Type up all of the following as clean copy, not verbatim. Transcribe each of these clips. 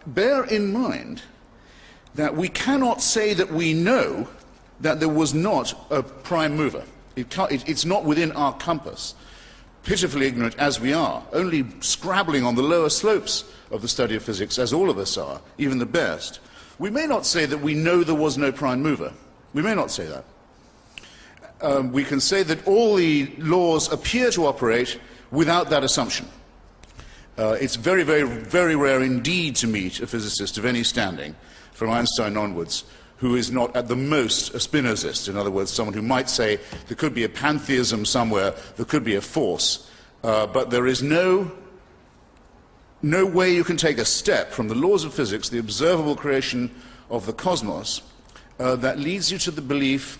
bear in mind that we cannot say that we know that there was not a prime mover. It's not within our compass. Pitifully ignorant as we are, only scrabbling on the lower slopes of the study of physics, as all of us are, even the best, we may not say that we know there was no prime mover. We may not say that. We can say that all the laws appear to operate without that assumption. It's very, very, very rare indeed to meet a physicist of any standing, from Einstein onwards, who is not at the most a Spinozist. In other words, someone who might say there could be a pantheism somewhere, there could be a force, but there is no way you can take a step from the laws of physics, the observable creation of the cosmos, that leads you to the belief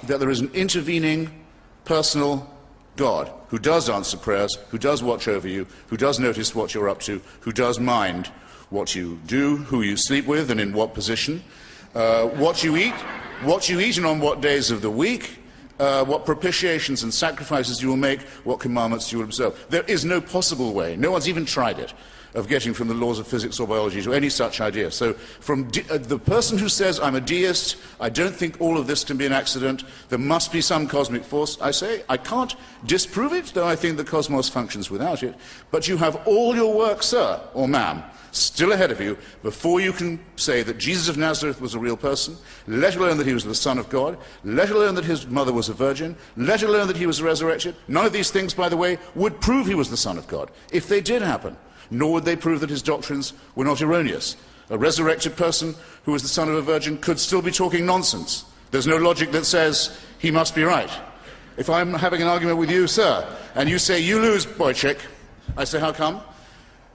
that there is an intervening personal God who does answer prayers, who does watch over you, who does notice what you're up to, who does mind what you do, who you sleep with and in what position, what you eat and on what days of the week, what propitiations and sacrifices you will make, what commandments you will observe. There is no possible way, no one's even tried it, of getting from the laws of physics or biology to any such idea. So from the person who says, I'm a deist, I don't think all of this can be an accident, there must be some cosmic force, I say, I can't disprove it, though I think the cosmos functions without it, but you have all your work, sir, or ma'am, still ahead of you before you can say that Jesus of Nazareth was a real person, let alone that he was the Son of God, let alone that his mother was a virgin, let alone that he was resurrected. None of these things, by the way, would prove he was the Son of God, if they did happen. Nor would they prove that his doctrines were not erroneous. A resurrected person who was the son of a virgin could still be talking nonsense. There's no logic that says he must be right. If I'm having an argument with you, sir, and you say, you lose, boy chick, I say, how come?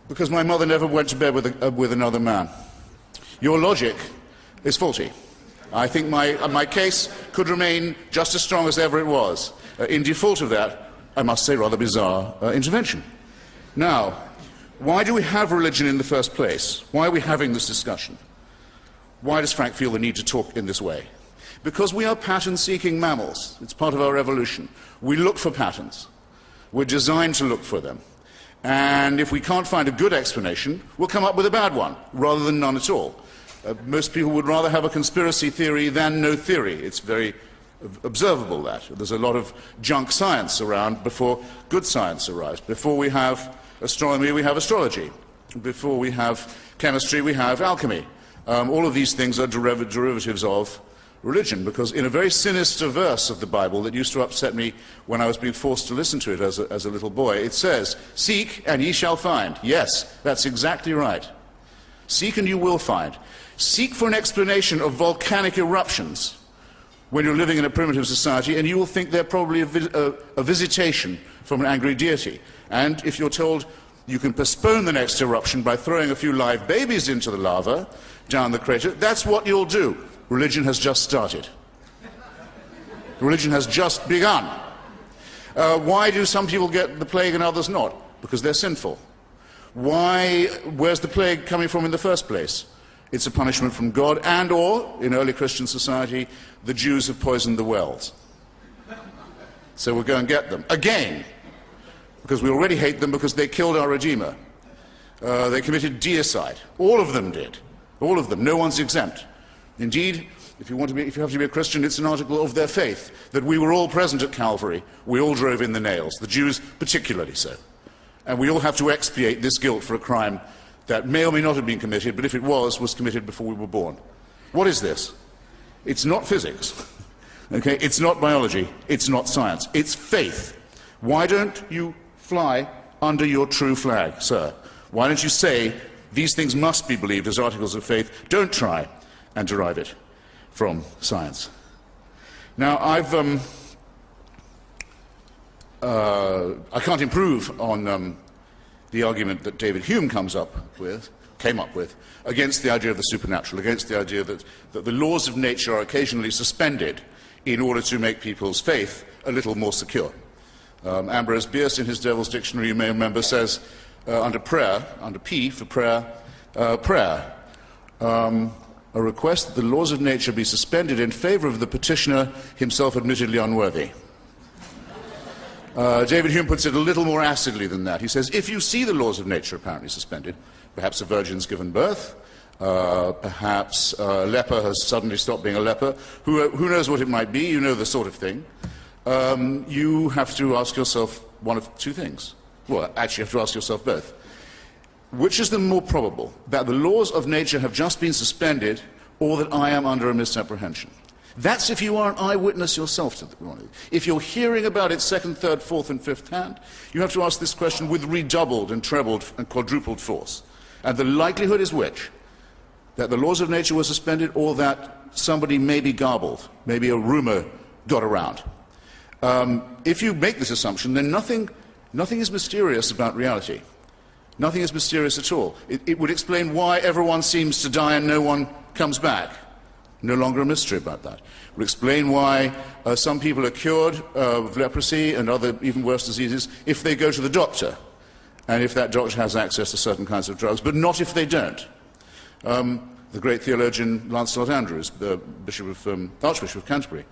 Because my mother never went to bed with another man. Your logic is faulty. I think my case could remain just as strong as ever it was. In default of that, I must say, rather bizarre intervention. Now, why do we have religion in the first place? Why are we having this discussion? Why does Frank feel the need to talk in this way? Because we are pattern-seeking mammals. It's part of our evolution. We look for patterns. We're designed to look for them. And if we can't find a good explanation, we'll come up with a bad one, rather than none at all. Most people would rather have a conspiracy theory than no theory. It's very observable that. There's a lot of junk science around before good science arrives. Before we have astronomy, we have astrology. Before we have chemistry, we have alchemy. All of these things are derivatives of religion, because in a very sinister verse of the Bible that used to upset me when I was being forced to listen to it as a little boy, it says, seek and ye shall find. Yes, that's exactly right. Seek and you will find. Seek for an explanation of volcanic eruptions when you're living in a primitive society, and you will think they're probably a visitation from an angry deity. And if you're told you can postpone the next eruption by throwing a few live babies into the lava down the crater, that's what you'll do. Religion has just started. Religion has just begun. Why do some people get the plague and others not? Because they're sinful. Where's the plague coming from in the first place? It's a punishment from God, and or, in early Christian society, the Jews have poisoned the wells. So we'll go and get them. Again. Because we already hate them because they killed our Redeemer. They committed deicide. All of them did. All of them. No one's exempt. Indeed, if you have to be a Christian, it's an article of their faith that we were all present at Calvary. We all drove in the nails, the Jews particularly so. And we all have to expiate this guilt for a crime that may or may not have been committed, but if it was committed before we were born. What is this? It's not physics. Okay? It's not biology. It's not science. It's faith. Why don't you fly under your true flag, sir? Why don't you say these things must be believed as articles of faith? Don't try and derive it from science. Now, I can't improve on the argument that David Hume came up with, against the idea of the supernatural, against the idea that the laws of nature are occasionally suspended in order to make people's faith a little more secure. Ambrose Bierce, in his Devil's Dictionary, you may remember, says, under prayer, under P for prayer, a request that the laws of nature be suspended in favor of the petitioner, himself admittedly unworthy. David Hume puts it a little more acidly than that. He says, if you see the laws of nature apparently suspended, Perhaps a virgin's given birth. Perhaps a leper has suddenly stopped being a leper. Who knows what it might be? You know the sort of thing. You have to ask yourself one of two things. Well, actually, you have to ask yourself both. Which is the more probable, that the laws of nature have just been suspended, or that I am under a misapprehension? That's if you are an eyewitness yourself to the wrong. If you're hearing about it second, third, fourth, and fifth hand, you have to ask this question with redoubled and trebled and quadrupled force. And the likelihood is which? That the laws of nature were suspended, or that somebody maybe garbled, maybe a rumor got around. If you make this assumption, then nothing is mysterious about reality. Nothing is mysterious at all. It would explain why everyone seems to die and no one comes back. No longer a mystery about that. It would explain why some people are cured of leprosy and other even worse diseases if they go to the doctor, and if that doctor has access to certain kinds of drugs, but not if they don't. The great theologian Lancelot Andrewes, the Archbishop of Canterbury,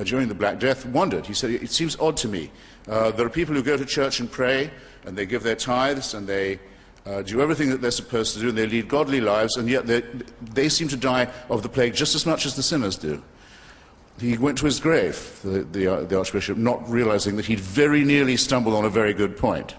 during the Black Death, wondered. He said, it seems odd to me. There are people who go to church and pray, and they give their tithes, and they do everything that they're supposed to do, and they lead godly lives, and yet they seem to die of the plague just as much as the sinners do. He went to his grave, the Archbishop, not realizing that he'd very nearly stumbled on a very good point.